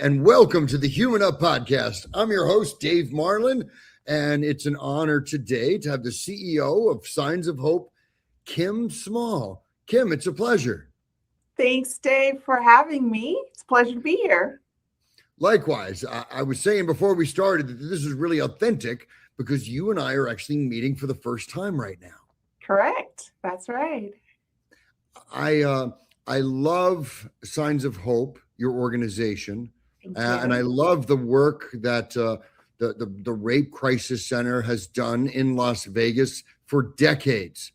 and welcome to the Human Up Podcast. I'm your host, Dave Marlon, and it's an honor today to have the CEO of Signs of Hope, Kim Small. Kim, it's a pleasure. Thanks, Dave, for having me. It's a pleasure to be here. Likewise, I was saying before we started that this is really authentic because you and I are actually meeting for the first time right now. Correct. That's right. I love Signs of Hope, your organization, and you. I love the work that the Rape Crisis Center has done in Las Vegas for decades.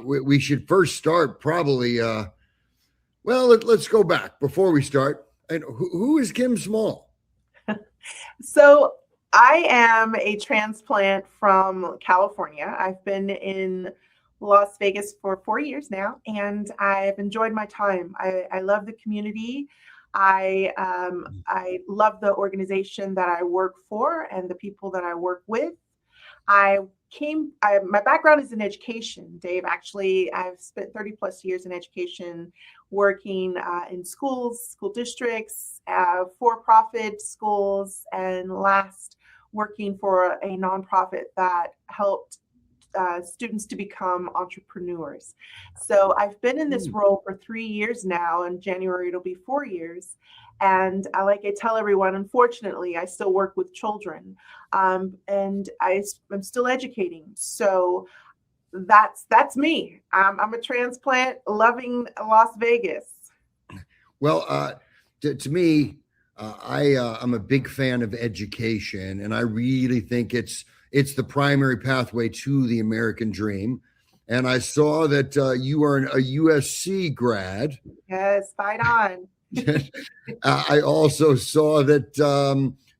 We should first start probably. Let's go back before we start. And who is Kim Small? So I am a transplant from California. I've been in Las Vegas for 4 years now, and I've enjoyed my time. I love the community. I love the organization that I work for and the people that I work with. My background is in education, Dave. Actually, I've spent 30 plus years in education, working in schools, school districts, for-profit schools, and last working for a nonprofit that helped students to become entrepreneurs. So I've been in this role for 3 years now. In January, it'll be 4 years. And like I tell everyone, unfortunately, I still work with children, and I'm still educating. So that's me. I'm a transplant loving Las Vegas. Well, to me, I'm a big fan of education, and I really think it's the primary pathway to the American dream. And I saw that you are a USC grad. Yes, fight on. I also saw that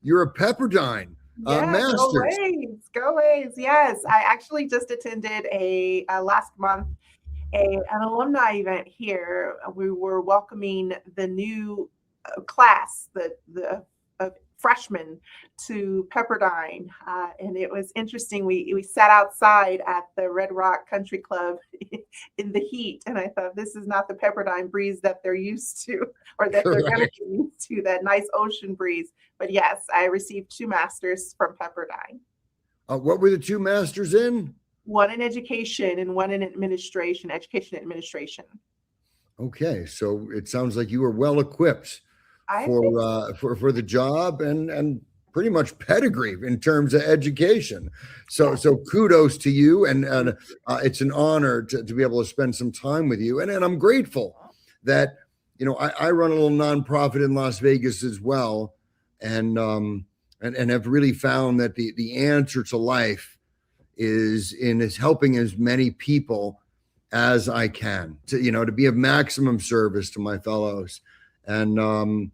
you're a Pepperdine master's. Go Waves. Yes, I actually just attended last month an alumni event here. We were welcoming the new class, the freshmen to Pepperdine, and it was interesting. We sat outside at the Red Rock Country Club in the heat, and I thought, this is not the Pepperdine breeze that they're used to, or that they're going to be used to, that nice ocean breeze. But yes, I received 2 masters from Pepperdine. What were the 2 masters in? One in education and one in administration, education administration. Okay, so it sounds like you were well equipped for the job and pretty much pedigree in terms of education. So kudos to you, and it's an honor to be able to spend some time with you. And I'm grateful that I run a little nonprofit in Las Vegas as well, and have really found that the answer to life is helping as many people as I can to be of maximum service to my fellows. And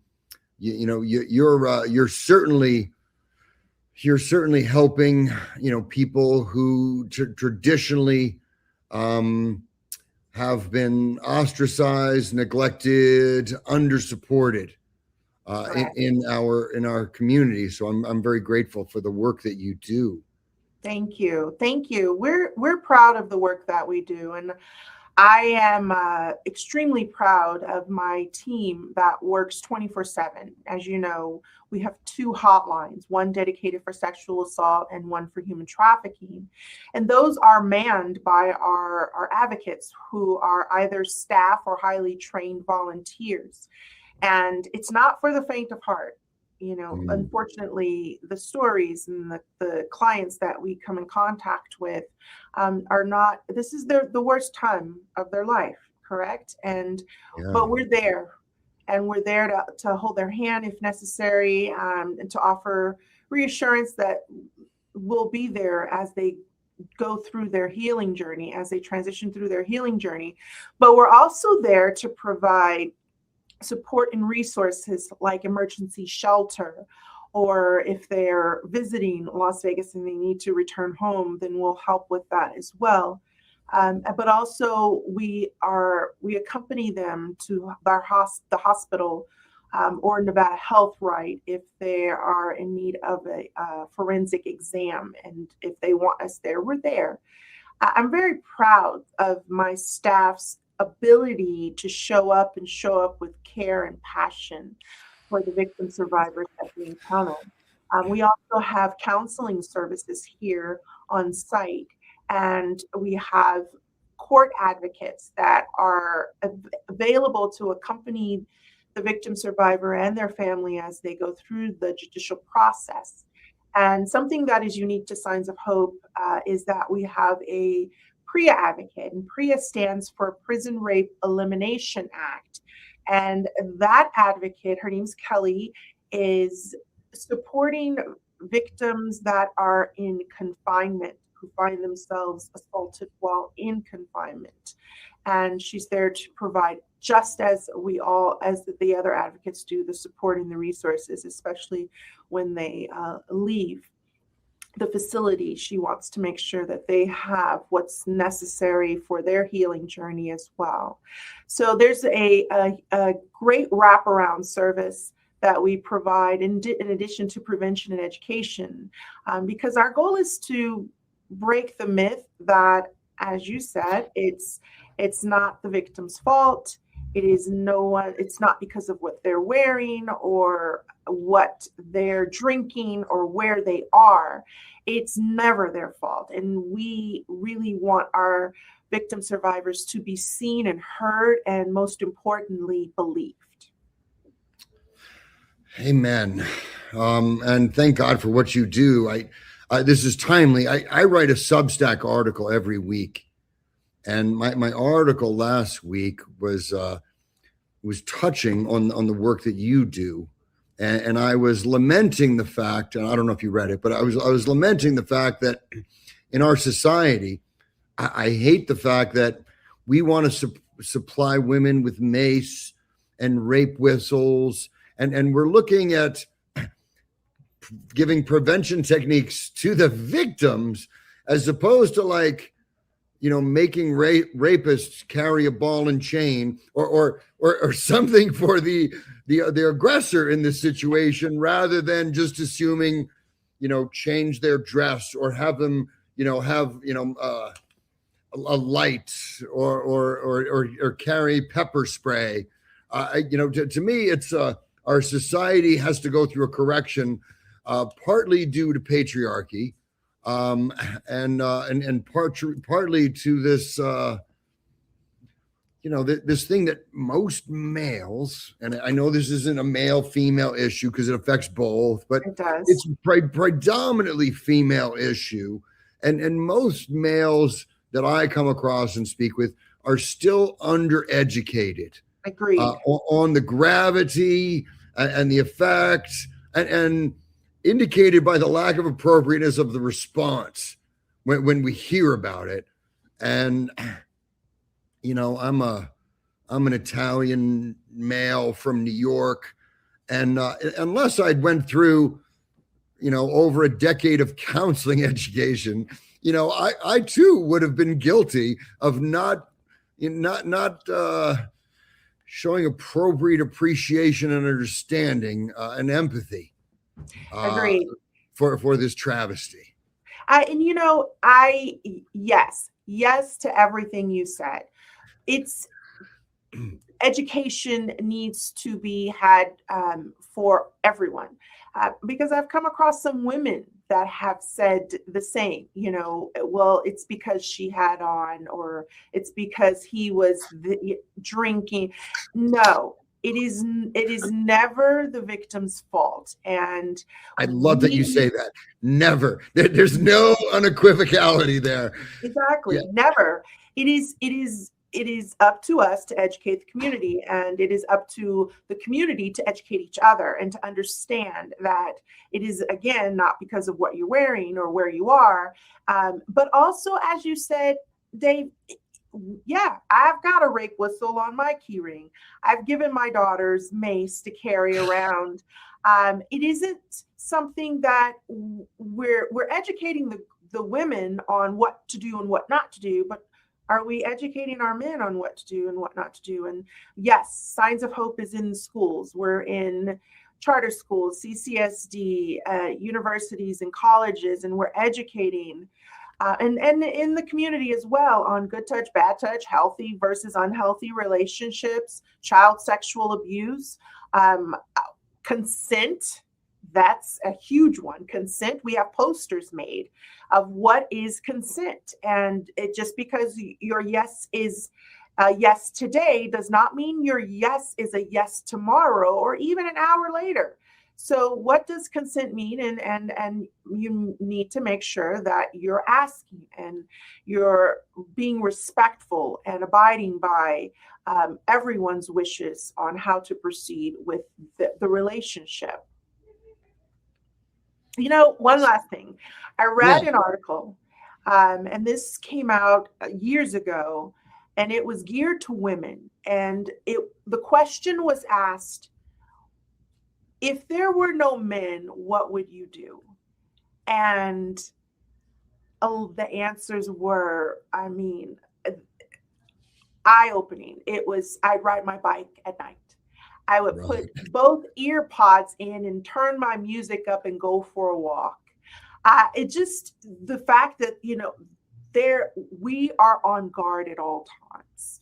you're certainly helping people who traditionally have been ostracized, neglected, undersupported in our community. So I'm very grateful for the work that you do. Thank you. We're proud of the work that we do, and I am extremely proud of my team that works 24/7. As you know, we have 2 hotlines, one dedicated for sexual assault and one for human trafficking. And those are manned by our advocates, who are either staff or highly trained volunteers. And it's not for the faint of heart. Unfortunately, the stories and the clients that we come in contact with are not, this is the worst time of their life, correct? But we're there, and we're there to hold their hand if necessary, and to offer reassurance that we'll be there as they go through their healing journey, as they transition through their healing journey. But we're also there to provide support and resources like emergency shelter, or if they're visiting Las Vegas and they need to return home, then we'll help with that as well. But also we accompany them to the hospital or Nevada Health Right if they are in need of a forensic exam, and if they want us there, we're there. I'm very proud of my staff's ability to show up with care and passion. for the victim survivors that we encounter. We also have counseling services here on site, and we have court advocates that are available to accompany the victim survivor and their family as they go through the judicial process. And something that is unique to Signs of Hope is that we have a PREA advocate, and PREA stands for Prison Rape Elimination Act. And that advocate, her name's Kelly, is supporting victims that are in confinement, who find themselves assaulted while in confinement. And she's there to provide, just as as the other advocates do, the support and the resources, especially when they leave the facility. She wants to make sure that they have what's necessary for their healing journey as well. So there's a great wraparound service that we provide in addition to prevention and education, because our goal is to break the myth that, as you said, it's not the victim's fault. It's not because of what they're wearing or what they're drinking or where they are. It's never their fault. And we really want our victim survivors to be seen and heard, and most importantly, believed. Amen. And thank God for what you do. This is timely. I write a Substack article every week. And my article last week was touching on the work that you do, and I was lamenting the fact, and I don't know if you read it, but I was lamenting the fact that in our society, I hate the fact that we want to supply women with mace and rape whistles, and we're looking at giving prevention techniques to the victims as opposed to making rapists carry a ball and chain or something for the aggressor in this situation, rather than just assuming, change their dress or have them, have a light or carry pepper spray. To me, it's our society has to go through a correction, partly due to patriarchy. And partly to this, this thing that most males, and I know this isn't a male-female issue because it affects both, but it does. It's predominantly female issue. And most males that I come across and speak with are still undereducated. Agreed. On the gravity and the effects and indicated by the lack of appropriateness of the response when we hear about it. And, I'm an Italian male from New York. And unless I'd went through, over a decade of counseling education, I too would have been guilty of not showing appropriate appreciation and understanding and empathy. Agreed. For this travesty. Yes to everything you said. It's education needs to be had for everyone, because I've come across some women that have said the same, well, it's because she had on, or it's because he was drinking. No. It is never the victim's fault. And I love that you say that. Never. There's no unequivocality there. Exactly. Yeah. Never. It is up to us to educate the community, and it is up to the community to educate each other and to understand that it is, again, not because of what you're wearing or where you are, but also, as you said, Dave, yeah, I've got a rape whistle on my keyring. I've given my daughters mace to carry around. It isn't something that we're educating the women on what to do and what not to do, but are we educating our men on what to do and what not to do? And yes, Signs of Hope is in schools. We're in charter schools, CCSD, universities and colleges, and we're educating and in the community as well on good touch, bad touch, healthy versus unhealthy relationships, child sexual abuse. Consent, that's a huge one. Consent, we have posters made of what is consent. And it just because your yes is a yes today does not mean your yes is a yes tomorrow or even an hour later. So what does consent mean? And you need to make sure that you're asking and you're being respectful and abiding by everyone's wishes on how to proceed with the relationship. One last thing. I read an article, and this came out years ago, and it was geared to women. And the question was asked, if there were no men, what would you do? And the answers were, eye-opening. It was, I'd ride my bike at night. I would put both ear pods in and turn my music up and go for a walk. The fact that, we are on guard at all times.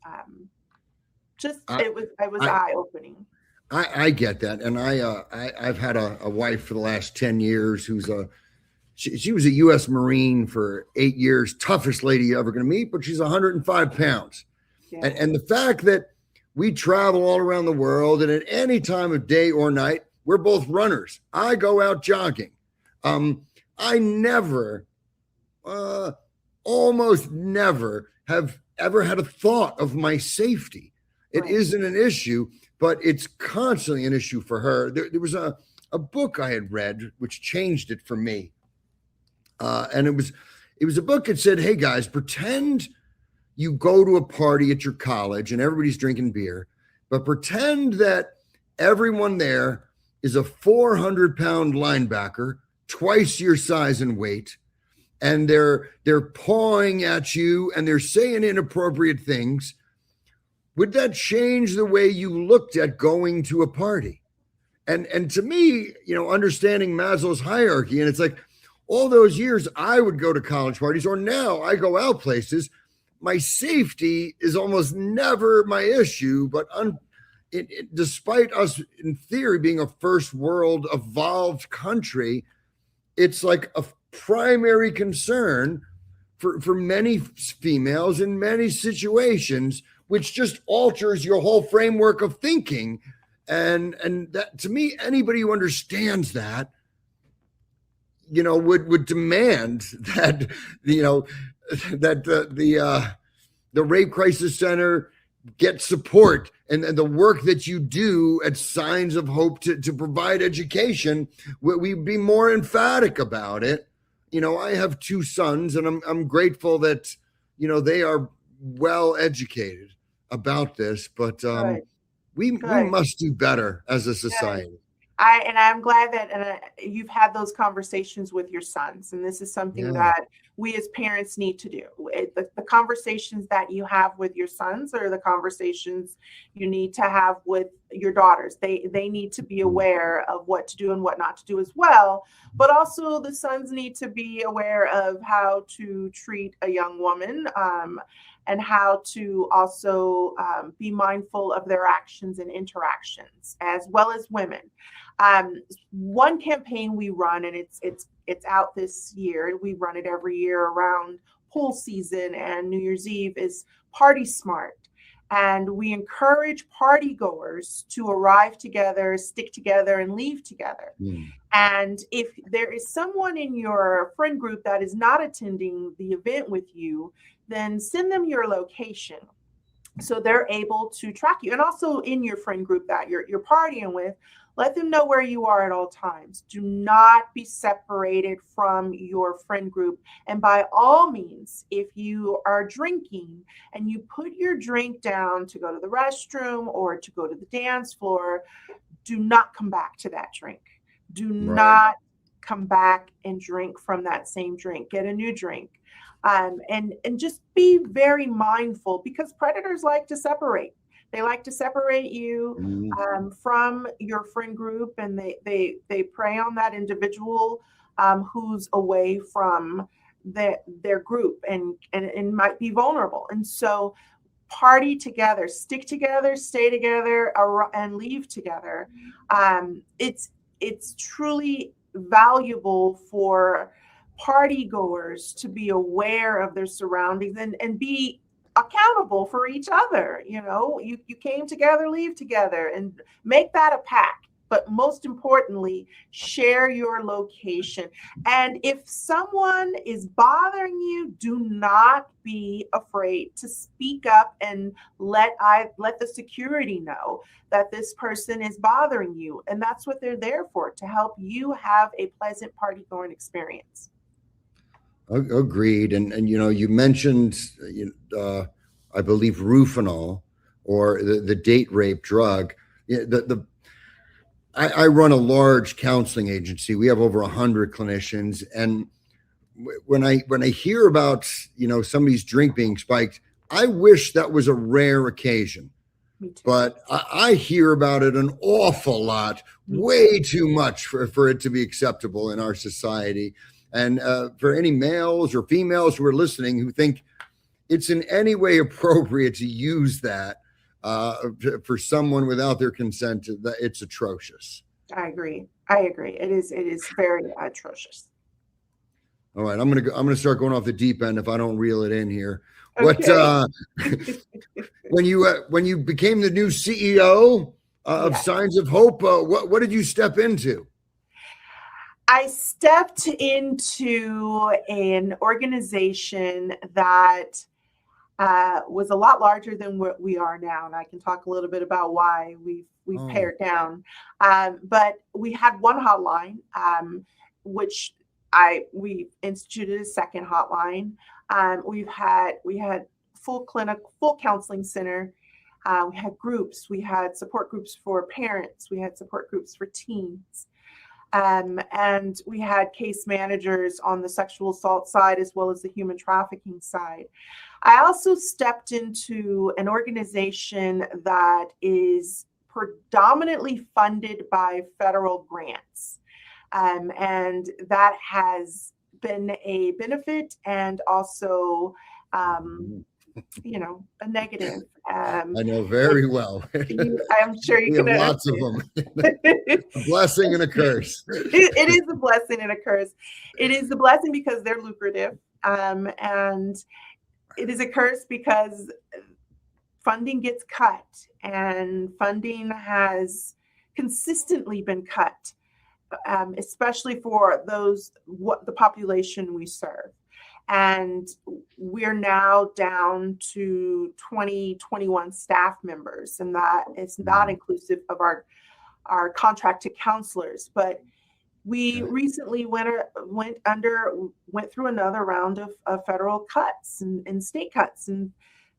It was eye-opening. I get that. And I've had a wife for the last 10 years who's she was a U.S. Marine for 8 years, toughest lady you're ever going to meet, but she's 105 pounds. Yeah. And the fact that we travel all around the world, and at any time of day or night, we're both runners. I go out jogging. I never, almost never have ever had a thought of my safety. It isn't an issue, but it's constantly an issue for her. There was a book I had read which changed it for me. And it was a book that said, hey guys, pretend you go to a party at your college and everybody's drinking beer, but pretend that everyone there is a 400-pound linebacker, twice your size and weight, and they're pawing at you and they're saying inappropriate things. Would that change the way you looked at going to a party? And to me, understanding Maslow's hierarchy, and it's like all those years I would go to college parties, or now I go out places, my safety is almost never my issue, but despite us in theory being a first world evolved country, it's like a primary concern for many females in many situations, which just alters your whole framework of thinking. And that, to me, anybody who understands that, would demand that, that the Rape Crisis Center get support and the work that you do at Signs of Hope to provide education. We'd be more emphatic about it. I have 2 sons, and I'm grateful that, they are well educated about this, but we must do better as a society. I'm glad that you've had those conversations with your sons, and this is something that we as parents need to do. The conversations that you have with your sons are the conversations you need to have with your daughters. They need to be aware of what to do and what not to do as well, but also the sons need to be aware of how to treat a young woman, and how to also be mindful of their actions and interactions, as well as women. One campaign we run, and it's out this year, we run it every year around pool season and New Year's Eve, is Party Smart. And we encourage party goers to arrive together, stick together, and leave together. And if there is someone in your friend group that is not attending the event with you, then send them your location so they're able to track you. And also in your friend group that you're partying with, let them know where you are at all times. Do not be separated from your friend group. And by all means, if you are drinking and you put your drink down to go to the restroom or to go to the dance floor, do not come back to that drink. Do not come back and drink from that same drink. Get a new drink. And just be very mindful, because predators like to separate. They like to separate you from your friend group, and they prey on that individual who's away from their group and might be vulnerable. And so party together, stick together, stay together, and leave together. It's truly valuable for party goers to be aware of their surroundings and be accountable for each other. You came together, leave together, and make that a pact. But most importantly, share your location. And if someone is bothering you, do not be afraid to speak up and let the security know that this person is bothering you. And that's what they're there for, to help you have a pleasant party going experience. Agreed. And you mentioned, I believe, Rufinol, or the date rape drug. I run a large counseling agency. We have over 100 clinicians, and when I hear about somebody's drink being spiked, I wish that was a rare occasion. But I hear about it an awful lot, way too much for it to be acceptable in our society. And for any males or females who are listening who think it's in any way appropriate to use that for someone without their consent, it's atrocious. I agree. It is very atrocious. All right, I'm gonna start going off the deep end if I don't reel it in here. Okay. When you became the new CEO of Signs of Hope, what did you step into? I stepped into an organization that was a lot larger than what we are now, and I can talk a little bit about why we've pared down. But we had one hotline, which we instituted a second hotline. We had full clinic, full counseling center. We had groups. We had support groups for parents. We had support groups for teens. And we had case managers on the sexual assault side as well as the human trafficking side. I also stepped into an organization that is predominantly funded by federal grants. And that has been a benefit and also, a negative. I know very well. I'm sure you can have lots of them. A blessing and a curse. It is a blessing and a curse. It is a blessing because they're lucrative, and it is a curse because funding gets cut, and funding has consistently been cut, especially for the population we serve. And we're now down to 21 staff members, and that is not inclusive of our contracted counselors. But we recently went through another round of federal cuts and state cuts, and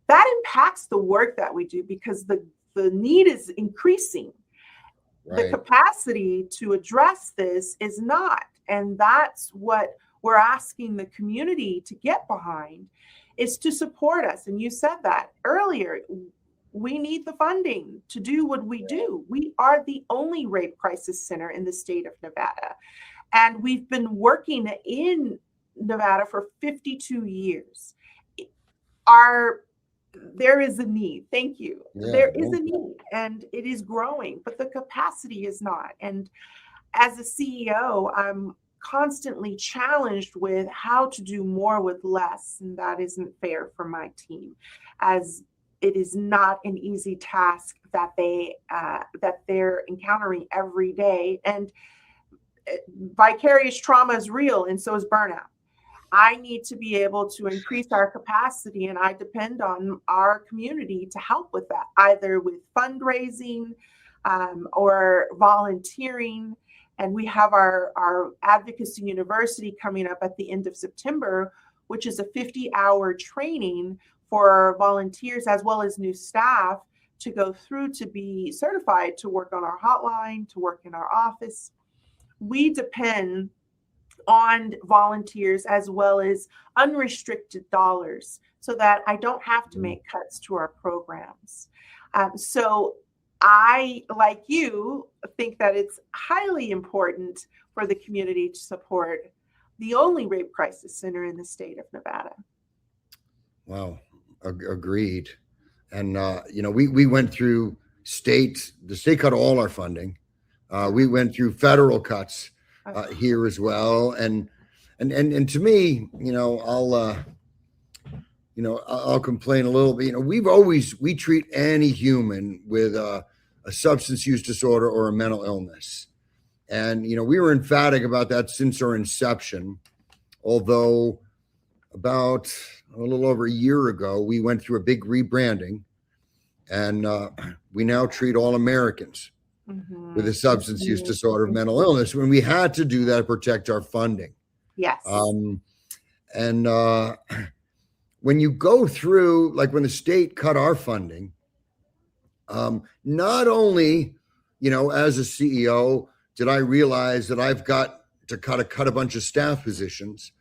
that impacts the work that we do because the need is increasing. Right. The capacity to address this is not, and that's what we're asking the community to get behind, is to support us. And you said that earlier. We need the funding to do what we do. We are the only rape crisis center in the state of Nevada. And we've been working in Nevada for 52 years. There is a need. Thank you. Yeah, there is a need, and it is growing, but the capacity is not. And as a CEO, I'm constantly challenged with how to do more with less, and that isn't fair for my team, as it is not an easy task that they're encountering every day. And vicarious trauma is real, and so is burnout. I need to be able to increase our capacity, and I depend on our community to help with that, either with fundraising or volunteering. And we have our Advocacy University coming up at the end of September, which is a 50-hour training for volunteers as well as new staff to go through to be certified to work on our hotline, to work in our office. We depend on volunteers as well as unrestricted dollars so that I don't have to make cuts to our programs. So I, like you, think that it's highly important for the community to support the only rape crisis center in the state of Nevada. Wow. Agreed. And we went through the state cut all our funding. We went through federal cuts here as well. And to me, I'll complain a little bit. We treat any human with a substance use disorder or a mental illness. And, we were emphatic about that since our inception, although about a little over a year ago, we went through a big rebranding, and we now treat all Americans with a substance use disorder or mental illness, when we had to do that to protect our funding. Yes. And when you go through, like when the state cut our funding, not only, as a CEO, did I realize that I've got to cut a bunch of staff positions,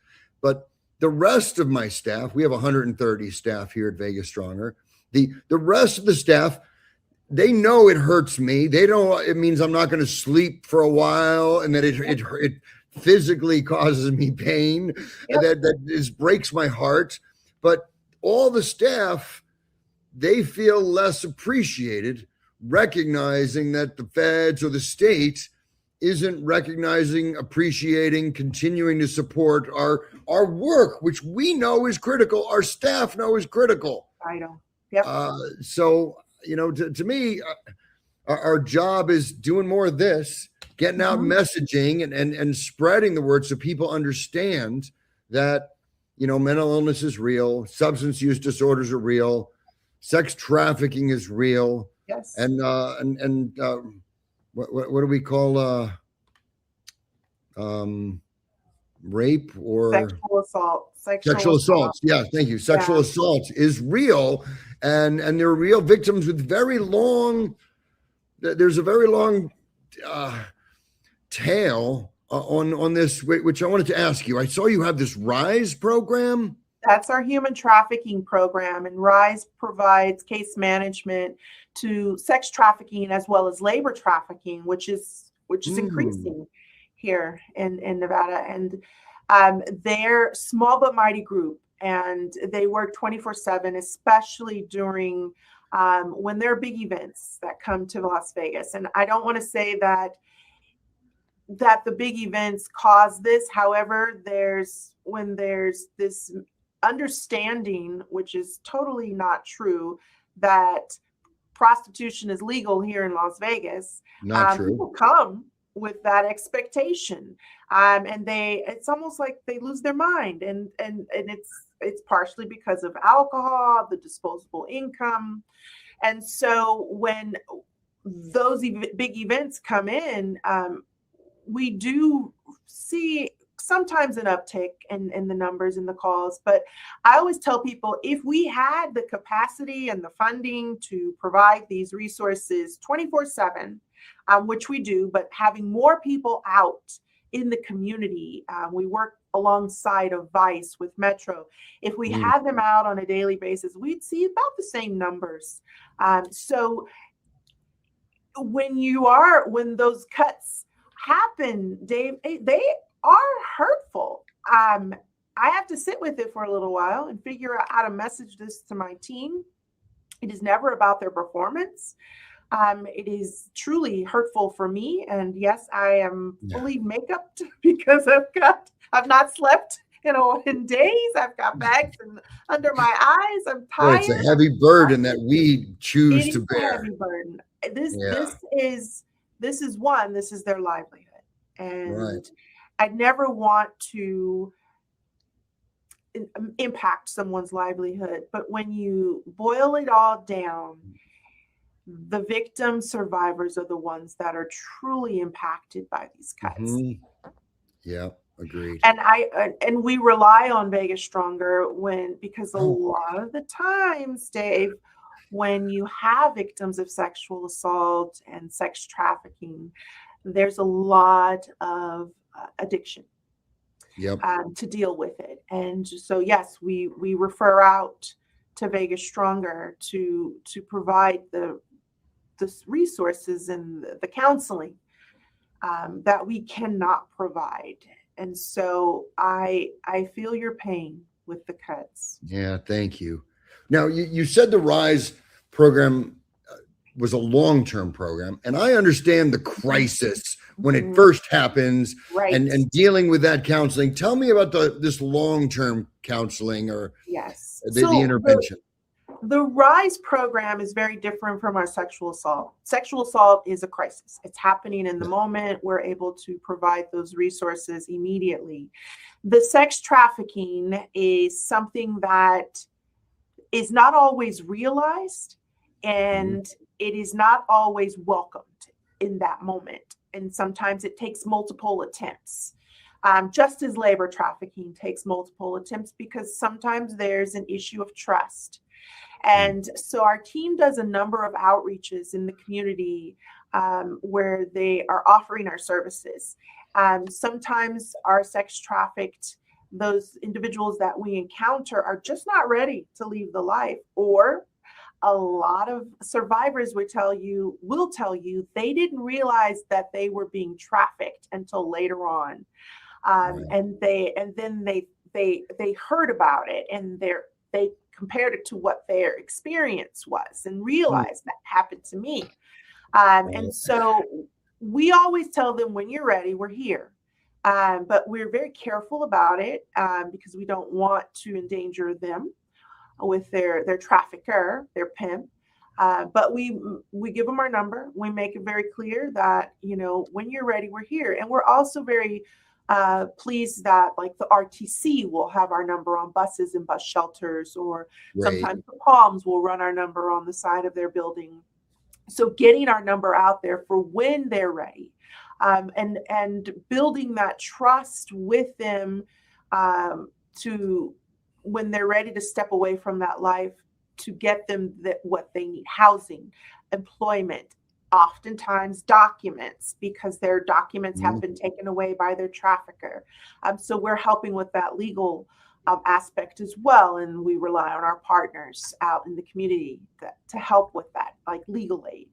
but the rest of my staff, we have 130 staff here at Vegas Stronger. The rest of the staff, they know it hurts me. They know it means I'm not going to sleep for a while, and that it physically causes me pain. Yep. That breaks my heart. But all the staff, they feel less appreciated, recognizing that the feds or the state isn't recognizing, appreciating, continuing to support our work, which we know is critical. Our staff know is critical. I know. Yep. So, to me, our job is doing more of this, getting out messaging and spreading the word so people understand that, mental illness is real, substance use disorders are real, sex trafficking is real. Yes. And what do we call rape or sexual assault? Sexual assault. Yeah, thank you. Sexual assault is real, and they're real victims with there's a very long tail on this, which I wanted to ask you. I saw you have this RISE program. That's our human trafficking program, and RISE provides case management to sex trafficking as well as labor trafficking, which is increasing here in Nevada. And they're small but mighty group, and they work 24/7, especially during when there are big events that come to Las Vegas. And I don't want to say that the big events cause this. However, when there's this understanding, which is totally not true, that prostitution is legal here in Las Vegas. Not true. People come with that expectation, and it's almost like they lose their mind, and it's partially because of alcohol, the disposable income. And so when those big events come in, we do see sometimes an uptick in the numbers in the calls. But I always tell people, if we had the capacity and the funding to provide these resources 24/7, which we do, but having more people out in the community, we work alongside of Vice with Metro. If we had them out on a daily basis, we'd see about the same numbers. So when those cuts happen, Dave, they are hurtful. I have to sit with it for a little while and figure out how to message this to my team. It is never about their performance. It is truly hurtful for me. And yes, I am fully makeup because I've not slept in days. I've got bags under my eyes. I'm tired. It's a heavy burden that we choose to bear. A heavy burden. This is their livelihood. And I'd never want to impact someone's livelihood. But when you boil it all down, the victim survivors are the ones that are truly impacted by these cuts. Yeah, agreed. And we rely on Vegas Stronger because a lot of the times, Dave, when you have victims of sexual assault and sex trafficking, there's a lot of addiction to deal with it. And so, yes, we refer out to Vegas Stronger to provide the resources and the counseling that we cannot provide. And so I feel your pain with the cuts. Yeah, thank you. Now, you said the RISE program was a long-term program, and I understand the crisis when it Mhm. first happens, Right. and dealing with that counseling. Tell me about this long-term counseling or Yes. the intervention. The RISE program is very different from our sexual assault. Sexual assault is a crisis. It's happening in the moment. We're able to provide those resources immediately. The sex trafficking is something that is not always realized, and it is not always welcomed in that moment. And sometimes it takes multiple attempts. Just as labor trafficking takes multiple attempts, because sometimes there's an issue of trust. And so our team does a number of outreaches in the community where they are offering our services. Sometimes our sex trafficked, those individuals that we encounter are just not ready to leave the life, or a lot of survivors will tell you they didn't realize that they were being trafficked until later on. And then they heard about it, and they compared it to what their experience was and realized that happened to me. And so we always tell them, when you're ready, we're here. But we're very careful about it because we don't want to endanger them with their trafficker, their pimp. But we give them our number. We make it very clear that, when you're ready, we're here. And we're also very pleased that, like, the RTC will have our number on buses and bus shelters, or sometimes the Palms will run our number on the side of their building. So getting our number out there for when they're ready, and building that trust with them to when they're ready to step away from that life, to get them what they need: housing, employment, oftentimes documents, because their documents have been taken away by their trafficker. So we're helping with that legal aspect as well, and we rely on our partners out in the community to help with that, like legal aid.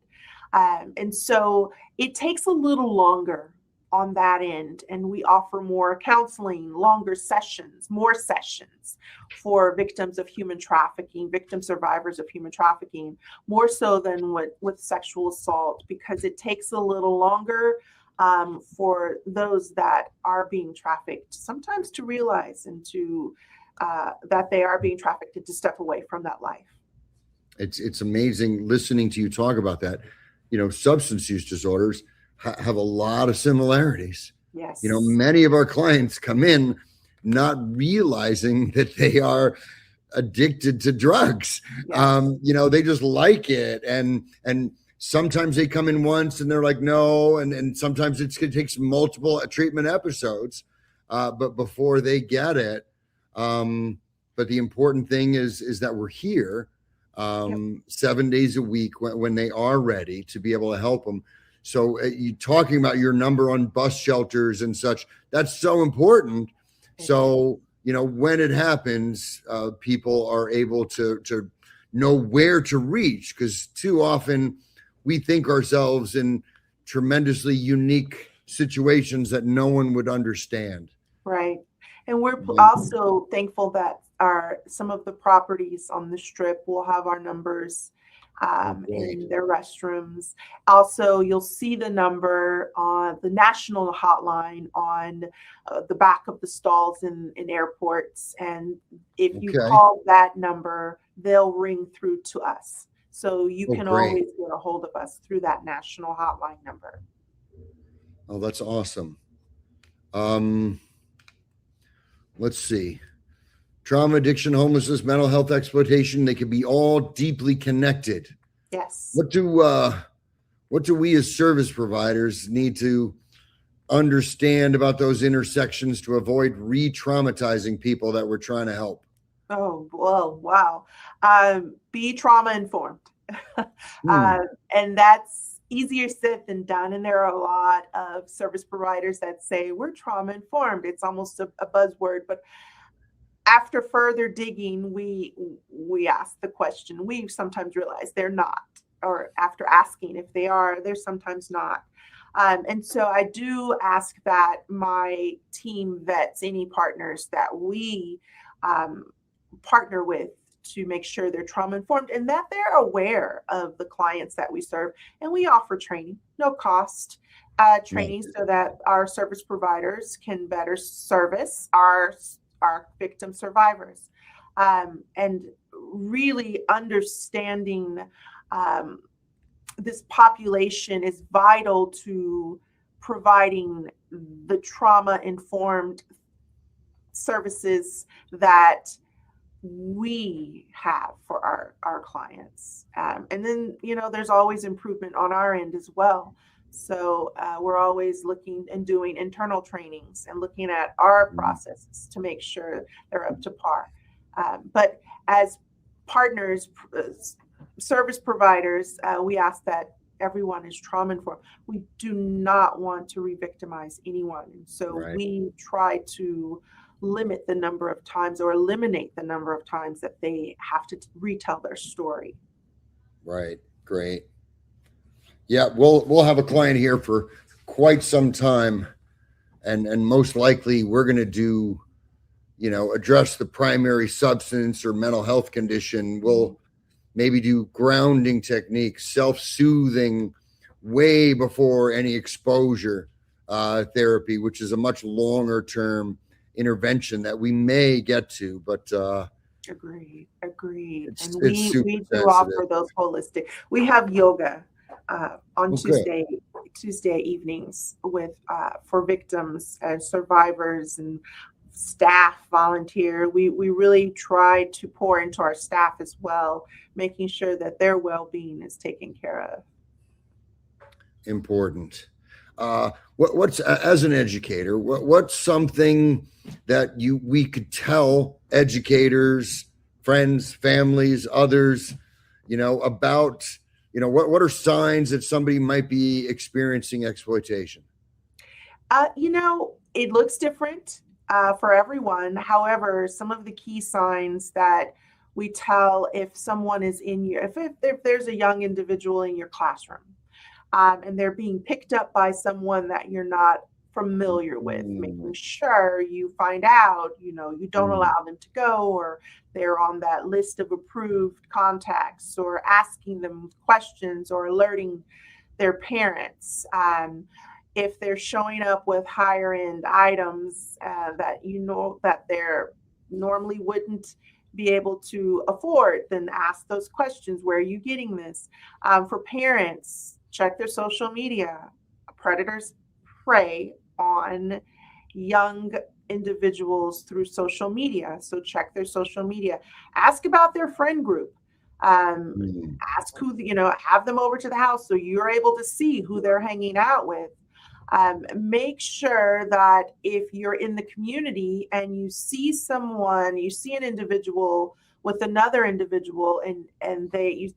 And so it takes a little longer on that end, and we offer more counseling, longer sessions, more sessions for victims of human trafficking, victim survivors of human trafficking, more so than with sexual assault, because it takes a little longer for those that are being trafficked sometimes to realize and to that they are being trafficked, and to step away from that life. It's amazing listening to you talk about that. Substance use disorders have a lot of similarities. Yes. Many of our clients come in not realizing that they are addicted to drugs. Yes. They just like it. And sometimes they come in once and they're like, no. And sometimes it takes multiple treatment episodes, but before they get it. But the important thing is that we're here 7 days a week when they are ready to be able to help them. So you talking about your number on bus shelters and such, that's so important. So, when it happens, people are able to know where to reach, because too often we think ourselves in tremendously unique situations that no one would understand. Right. And we're also thankful that some of the properties on the Strip will have our numbers in their restrooms. Also, you'll see the number on the national hotline on the back of the stalls in airports. And if you call that number, they'll ring through to us. So you can always get a hold of us through that national hotline number. Oh, that's awesome. Let's see. Trauma, addiction, homelessness, mental health exploitation, they can be all deeply connected. Yes. What do we as service providers need to understand about those intersections to avoid re-traumatizing people that we're trying to help? Oh, well, wow. Be trauma informed. And that's easier said than done. And there are a lot of service providers that say we're trauma informed. It's almost a buzzword, but after further digging, we ask the question. We sometimes realize they're not, or after asking if they are, they're sometimes not. And so I do ask that my team vets any partners that we partner with to make sure they're trauma informed and that they're aware of the clients that we serve. And we offer training, no cost training, so that our service providers can better service our victim survivors. And really understanding this population is vital to providing the trauma-informed services that we have for our clients. And then, there's always improvement on our end as well. So we're always looking and doing internal trainings and looking at our processes to make sure they're up to par. But as partners, service providers, we ask that everyone is trauma informed. We do not want to re-victimize anyone. So we try to limit the number of times or eliminate the number of times that they have to retell their story. Right. Great. Yeah, we'll have a client here for quite some time, and most likely we're going to do, address the primary substance or mental health condition. We'll maybe do grounding techniques, self-soothing way before any exposure therapy, which is a much longer term intervention that we may get to, but agreed. And we do offer those holistic. We have yoga on Tuesday evenings with for victims and survivors and staff volunteer. We really try to pour into our staff as well, making sure that their well-being is taken care of. Important. What's as an educator, what's something that we could tell educators, friends, families, others, about, what are signs that somebody might be experiencing exploitation? It looks different for everyone. However, some of the key signs that we tell if someone is if there's a young individual in your classroom, and they're being picked up by someone that you're not familiar with, making sure you find out, you don't allow them to go, or they're on that list of approved contacts, or asking them questions or alerting their parents. If they're showing up with higher end items that that they're normally wouldn't be able to afford, then ask those questions. Where are you getting this? For parents, check their social media. Predators prey on young individuals through social media. So check their social media. Ask about their friend group. Ask who, have them over to the house so you're able to see who they're hanging out with. Make sure that if you're in the community and you see an individual with another individual and they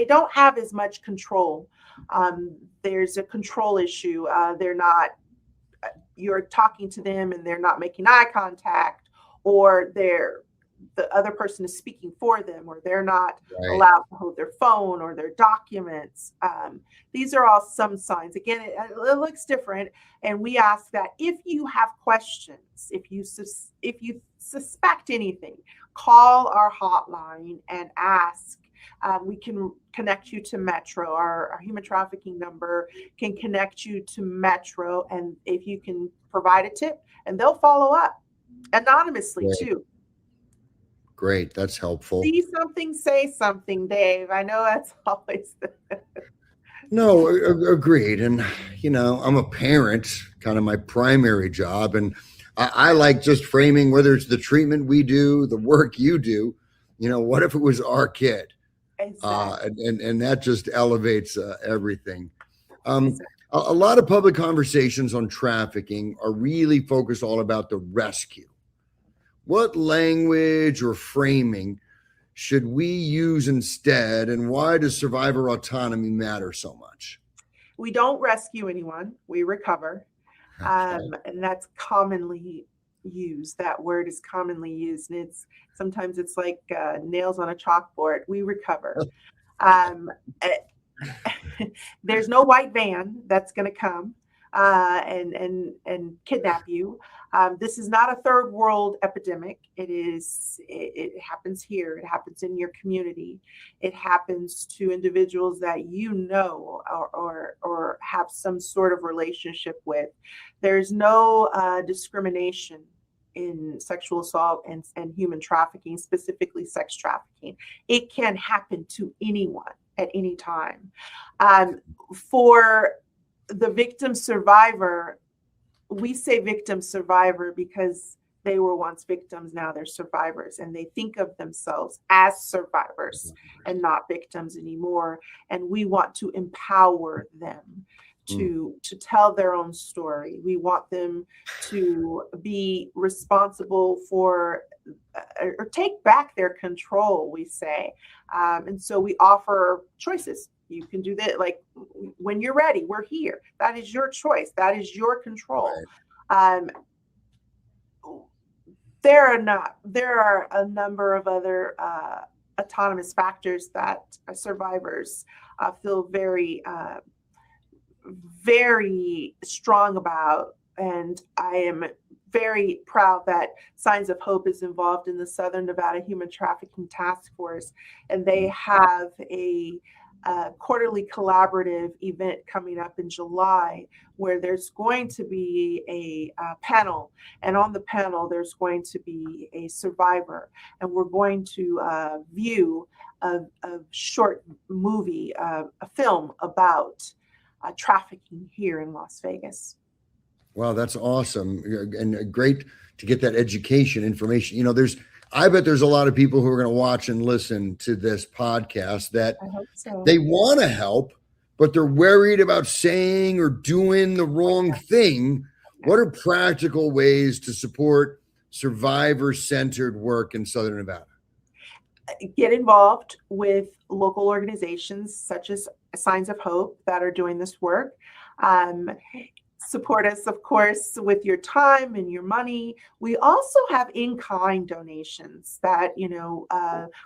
don't have as much control. There's a control issue. You're talking to them and they're not making eye contact, or the other person is speaking for them, or they're not allowed to hold their phone or their documents. These are all some signs. Again, it looks different. And we ask that if you have questions, if you suspect anything, call our hotline and ask. We can connect you to Metro. Our human trafficking number can connect you to Metro. And if you can provide a tip, and they'll follow up anonymously too. Great. That's helpful. See something, say something, Dave. I know that's always No, agreed. And, I'm a parent, kind of my primary job. And I like just framing, whether it's the treatment we do, the work you do, what if it was our kid? Exactly. And that just elevates everything. A lot of public conversations on trafficking are really focused all about the rescue. What language or framing should we use instead, and why does survivor autonomy matter so much? We don't rescue anyone, we recover. And that's commonly used. That word is commonly used, and sometimes it's like nails on a chalkboard. We recover. There's no white van that's going to come. and kidnap you. This is not a third world epidemic. It happens here. It happens in your community. It happens to individuals that you know or have some sort of relationship with. There's no discrimination in sexual assault and human trafficking, specifically sex trafficking. It can happen to anyone at any time. For the victim survivor, we say victim survivor because they were once victims, now they're survivors, and they think of themselves as survivors and not victims anymore. And we want to empower them to tell their own story. We want them to be responsible for or take back their control, we say. And so we offer choices. You can do that. Like when you're ready, we're here. That is your choice. That is your control. Right. There are a number of other autonomous factors that survivors feel very strong about. And I am very proud that Signs of Hope is involved in the Southern Nevada Human Trafficking Task Force. And they have a quarterly collaborative event coming up in July where there's going to be a panel. And on the panel, there's going to be a survivor. And we're going to view a short movie, a film about trafficking here in Las Vegas. Wow, that's awesome. And great to get that education information. You know, I bet there's a lot of people who are going to watch and listen to this podcast that they want to help, but they're worried about saying or doing the wrong thing. What are practical ways to support survivor-centered work in Southern Nevada? Get involved with local organizations such as Signs of Hope that are doing this work. Support us, of course, with your time and your money. We also have in-kind donations that,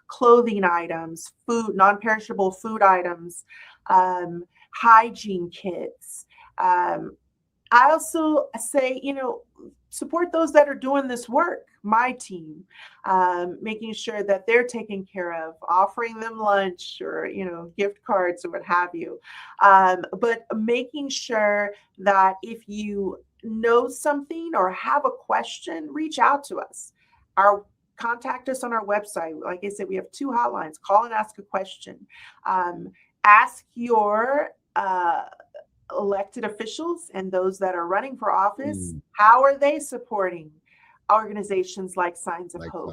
clothing items, food, non-perishable food items, hygiene kits. I also say, support those that are doing this work, my team, making sure that they're taken care of, offering them lunch or, gift cards or what have you. But making sure that if you know something or have a question, reach out to us. Contact us on our website. Like I said, we have 2 hotlines, call and ask a question. Ask your elected officials and those that are running for office, how are they supporting organizations like Signs of Hope?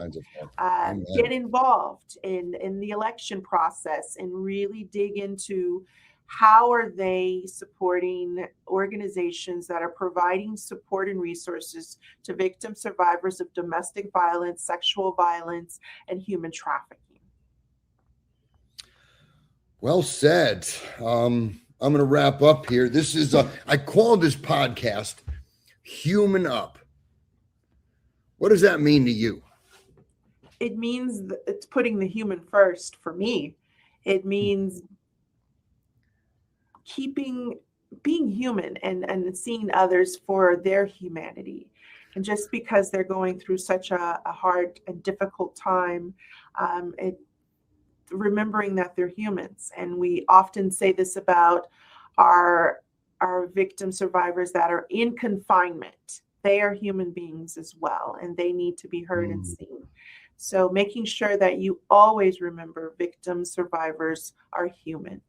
Get involved in the election process and really dig into how are they supporting organizations that are providing support and resources to victim survivors of domestic violence, sexual violence, and human trafficking. Well said. I'm going to wrap up here. This is I call this podcast Human Up. What does that mean to you? It means it's putting the human first for me. It means being human and seeing others for their humanity. And just because they're going through such a hard and difficult time, remembering that they're humans. And we often say this about our victim survivors that are in confinement. They are human beings as well, and they need to be heard and seen. So making sure that you always remember victim survivors are human.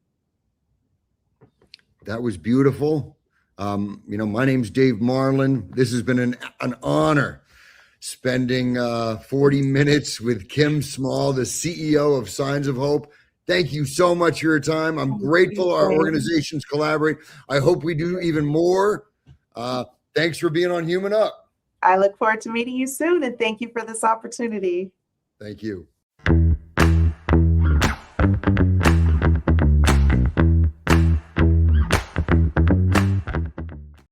That was beautiful. My name's Dave Marlon. This has been an honor spending 40 minutes with Kim Small, the CEO of Signs of Hope. Thank you so much for your time. I'm grateful our organizations collaborate. I hope we do even more. Thanks for being on Human Up. I look forward to meeting you soon, and thank you for this opportunity. Thank you.